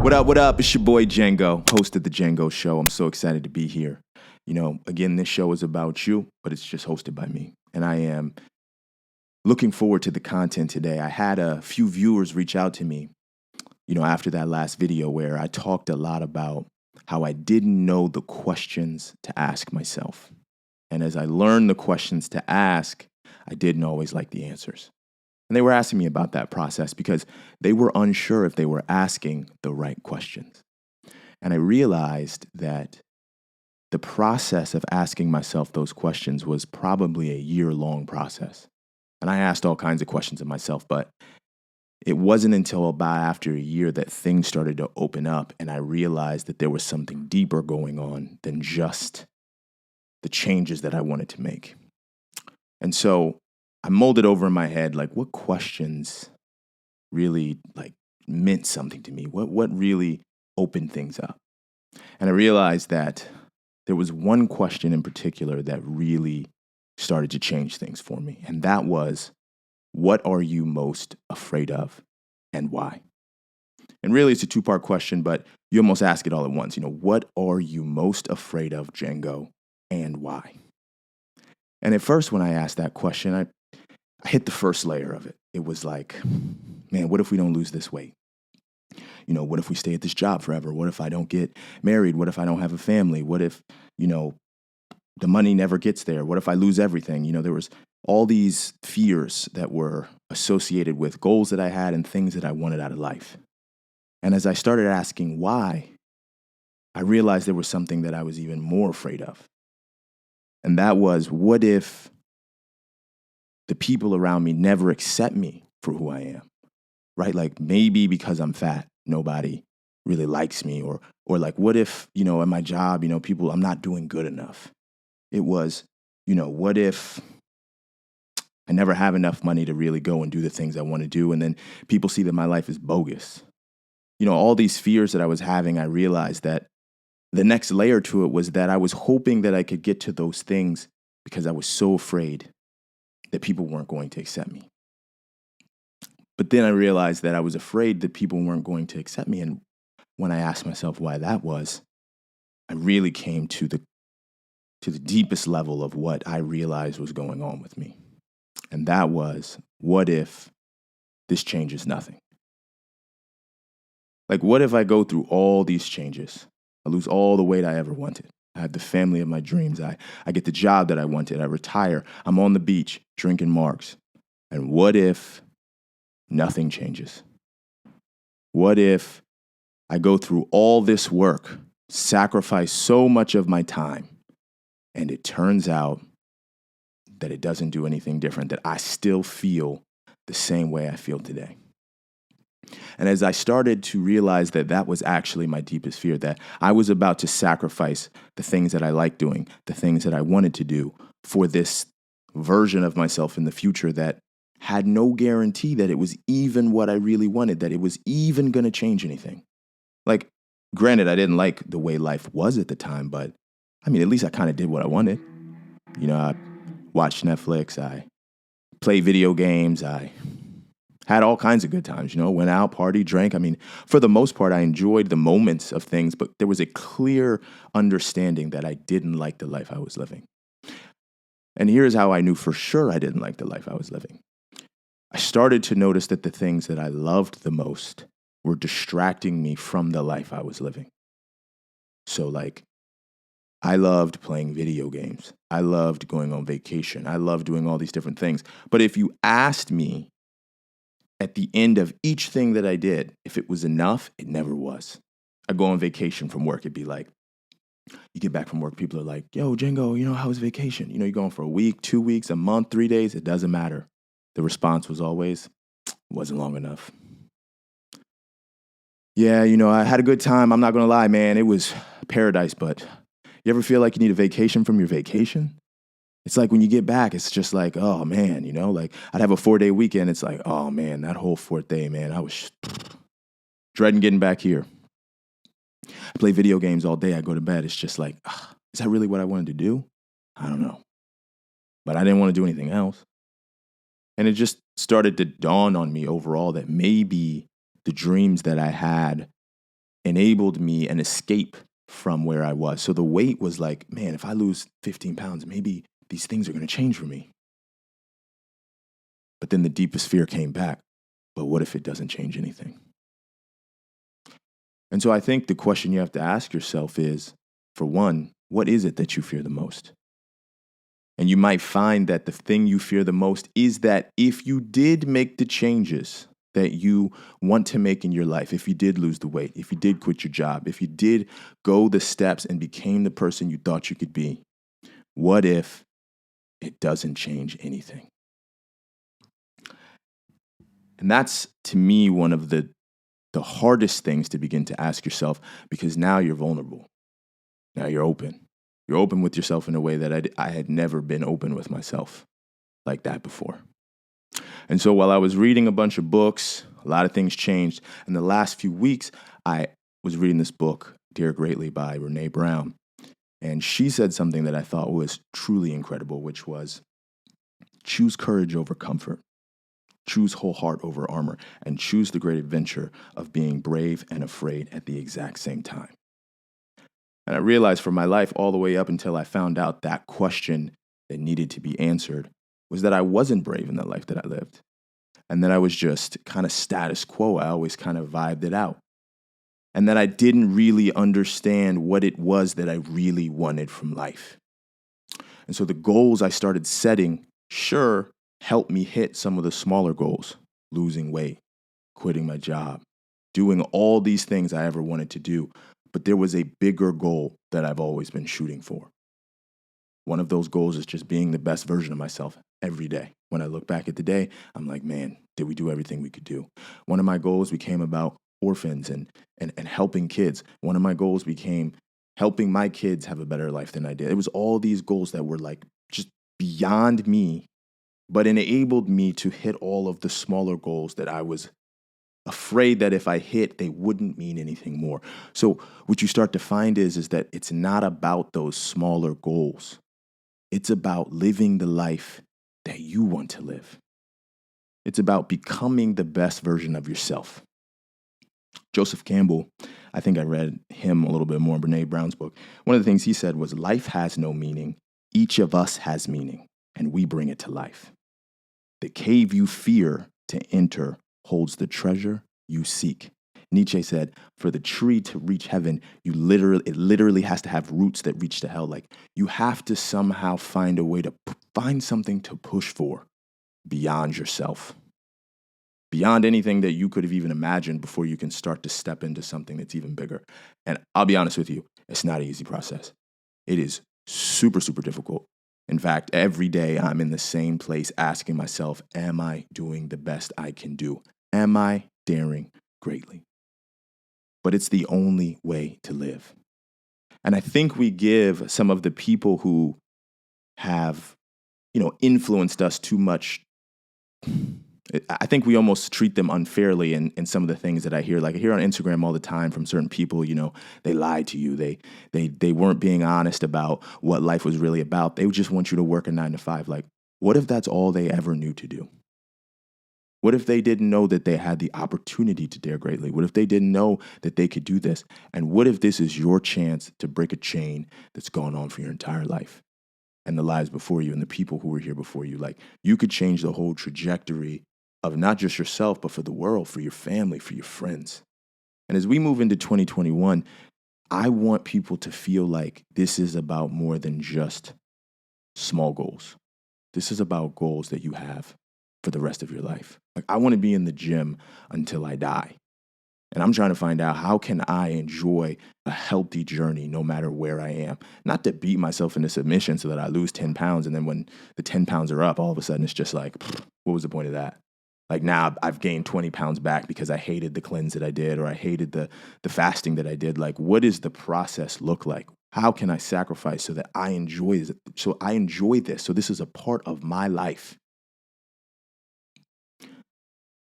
What up, what up? It's your boy Django, host of the Django Show. I'm so excited to be here. Again, this show is about you, but it's just hosted by me. And I am looking forward to the content today. I had a few viewers reach out to me, after that last video where I talked a lot about how I didn't know the questions to ask myself. And as I learned the questions to ask, I didn't always like the answers. And they were asking me about that process because they were unsure if they were asking the right questions. And I realized that the process of asking myself those questions was probably a year-long process. And I asked all kinds of questions of myself, but it wasn't until about after a year that things started to open up and I realized that there was something deeper going on than just the changes that I wanted to make. And so I molded over in my head, what questions really meant something to me? What really opened things up? And I realized that there was one question in particular that really started to change things for me. And that was, what are you most afraid of and why? And really it's a two-part question, but you almost ask it all at once. What are you most afraid of, Django, and why? And at first when I asked that question, I hit the first layer of it. It was like, man, what if we don't lose this weight? What if we stay at this job forever? What if I don't get married? What if I don't have a family? What if, the money never gets there? What if I lose everything? There was all these fears that were associated with goals that I had and things that I wanted out of life. And as I started asking why, I realized there was something that I was even more afraid of. And that was, what if the people around me never accept me for who I am, right? Maybe because I'm fat, nobody really likes me, or what if, at my job, I'm not doing good enough. It was, what if I never have enough money to really go and do the things I want to do, and then people see that my life is bogus. All these fears that I was having, I realized that the next layer to it was that I was hoping that I could get to those things because I was so afraid that people weren't going to accept me. But then I realized that I was afraid that people weren't going to accept me. And when I asked myself why that was, I really came to the deepest level of what I realized was going on with me. And that was, what if this changes nothing? What if I go through all these changes? I lose all the weight I ever wanted. I have the family of my dreams. I get the job that I wanted. I retire. I'm on the beach drinking marks. And what if nothing changes? What if I go through all this work, sacrifice so much of my time, and it turns out that it doesn't do anything different, that I still feel the same way I feel today? And as I started to realize that that was actually my deepest fear, that I was about to sacrifice the things that I like doing, the things that I wanted to do for this version of myself in the future that had no guarantee that it was even what I really wanted, that it was even going to change anything. Granted, I didn't like the way life was at the time, but at least I kind of did what I wanted. I watched Netflix, I played video games, I had all kinds of good times, went out, partied, drank. For the most part, I enjoyed the moments of things, but there was a clear understanding that I didn't like the life I was living. And here's how I knew for sure I didn't like the life I was living. I started to notice that the things that I loved the most were distracting me from the life I was living. So I loved playing video games. I loved going on vacation. I loved doing all these different things. But if you asked me at the end of each thing that I did, if it was enough, it never was. I go on vacation from work. It'd be you get back from work, people are like, yo, Django, how was vacation? You're going for a week, 2 weeks, a month, 3 days. It doesn't matter. The response was always, it wasn't long enough. Yeah, I had a good time. I'm not going to lie, man. It was paradise, but you ever feel like you need a vacation from your vacation? It's when you get back, it's just oh man, I'd have a 4-day weekend. It's oh man, that whole 4th day, man, I was dreading getting back here. I play video games all day. I go to bed. It's just is that really what I wanted to do? I don't know. But I didn't want to do anything else. And it just started to dawn on me overall that maybe the dreams that I had enabled me an escape from where I was. So the weight was like, man, if I lose 15 pounds, maybe these things are going to change for me. But then the deepest fear came back. But what if it doesn't change anything? And so I think the question you have to ask yourself is, for one, what is it that you fear the most? And you might find that the thing you fear the most is that if you did make the changes that you want to make in your life, if you did lose the weight, if you did quit your job, if you did go the steps and became the person you thought you could be, what if it doesn't change anything? And that's, to me, one of the hardest things to begin to ask yourself, because now you're vulnerable. Now you're open. You're open with yourself in a way that I had never been open with myself like that before. And so while I was reading a bunch of books, a lot of things changed. In the last few weeks, I was reading this book, Dear Greatly by Brene Brown. And she said something that I thought was truly incredible, which was, choose courage over comfort. Choose whole heart over armor, and choose the great adventure of being brave and afraid at the exact same time. And I realized for my life, all the way up until I found out that question that needed to be answered, was that I wasn't brave in the life that I lived. And that I was just kind of status quo. I always kind of vibed it out. And that I didn't really understand what it was that I really wanted from life. And so the goals I started setting, sure, helped me hit some of the smaller goals, losing weight, quitting my job, doing all these things I ever wanted to do. But there was a bigger goal that I've always been shooting for. One of those goals is just being the best version of myself every day. When I look back at the day, I'm like, man, did we do everything we could do? One of my goals became about orphans and helping kids. One of my goals became helping my kids have a better life than I did. It was all these goals that were like just beyond me, but enabled me to hit all of the smaller goals that I was afraid that if I hit, they wouldn't mean anything more. So what you start to find is that it's not about those smaller goals. It's about living the life that you want to live. It's about becoming the best version of yourself. Joseph Campbell, I think I read him a little bit more in Brene Brown's book. One of the things he said was, life has no meaning. Each of us has meaning, and we bring it to life. The cave you fear to enter holds the treasure you seek. Nietzsche said, for the tree to reach heaven, it literally has to have roots that reach to hell. Like, you have to somehow find a way to find something to push for beyond yourself, beyond anything that you could have even imagined before you can start to step into something that's even bigger. And I'll be honest with you, it's not an easy process. It is super, super difficult. In fact, every day I'm in the same place asking myself, am I doing the best I can do? Am I daring greatly? But it's the only way to live. And I think we give some of the people who have, influenced us too much. I think we almost treat them unfairly in some of the things that I hear. Like, I hear on Instagram all the time from certain people, they lied to you. They weren't being honest about what life was really about. They just want you to work a 9 to 5. Like, what if that's all they ever knew to do? What if they didn't know that they had the opportunity to dare greatly? What if they didn't know that they could do this? And what if this is your chance to break a chain that's gone on for your entire life and the lives before you and the people who were here before you? Like, you could change the whole trajectory of not just yourself, but for the world, for your family, for your friends. And as we move into 2021, I want people to feel like this is about more than just small goals. This is about goals that you have for the rest of your life. Like, I want to be in the gym until I die. And I'm trying to find out, how can I enjoy a healthy journey no matter where I am? Not to beat myself into submission so that I lose 10 pounds. And then when the 10 pounds are up, all of a sudden it's just like, what was the point of that? Like, now I've gained 20 pounds back because I hated the cleanse that I did, or I hated the fasting that I did. Like, what does the process look like? How can I sacrifice so that I enjoy it? So I enjoy this. So this is a part of my life.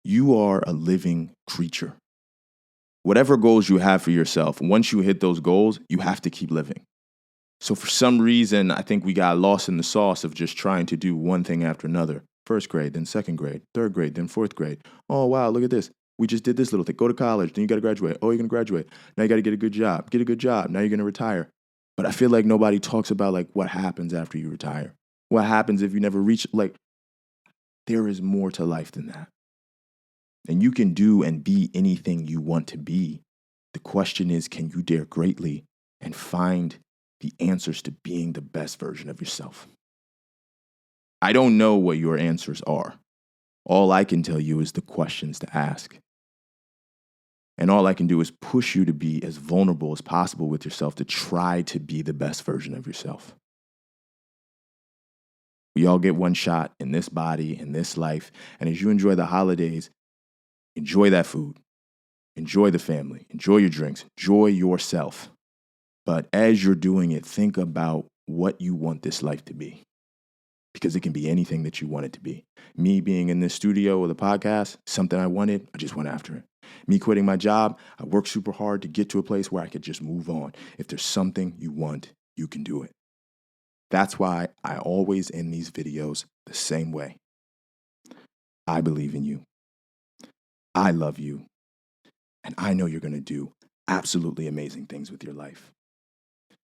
You are a living creature. Whatever goals you have for yourself, once you hit those goals, you have to keep living. So for some reason, I think we got lost in the sauce of just trying to do one thing after another. First grade, then second grade, third grade, then fourth grade. Oh, wow, look at this. We just did this little thing. Go to college, then you got to graduate. Oh, you're going to graduate. Now you got to get a good job. Get a good job. Now you're going to retire. But I feel like nobody talks about like what happens after you retire. What happens if you never reach, like, there is more to life than that. And you can do and be anything you want to be. The question is, can you dare greatly and find the answers to being the best version of yourself? I don't know what your answers are. All I can tell you is the questions to ask. And all I can do is push you to be as vulnerable as possible with yourself to try to be the best version of yourself. We all get one shot in this body, in this life. And as you enjoy the holidays, enjoy that food. Enjoy the family. Enjoy your drinks. Enjoy yourself. But as you're doing it, think about what you want this life to be. Because it can be anything that you want it to be. Me being in this studio with a podcast, something I wanted, I just went after it. Me quitting my job, I worked super hard to get to a place where I could just move on. If there's something you want, you can do it. That's why I always end these videos the same way. I believe in you. I love you. And I know you're going to do absolutely amazing things with your life.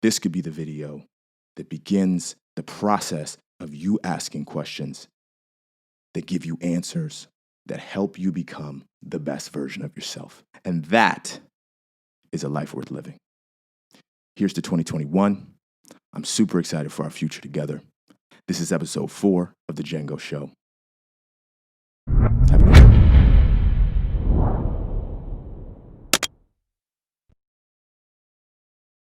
This could be the video that begins the process of you asking questions that give you answers that help you become the best version of yourself. And that is a life worth living. Here's to 2021. I'm super excited for our future together. This is episode 4 of The Django Show.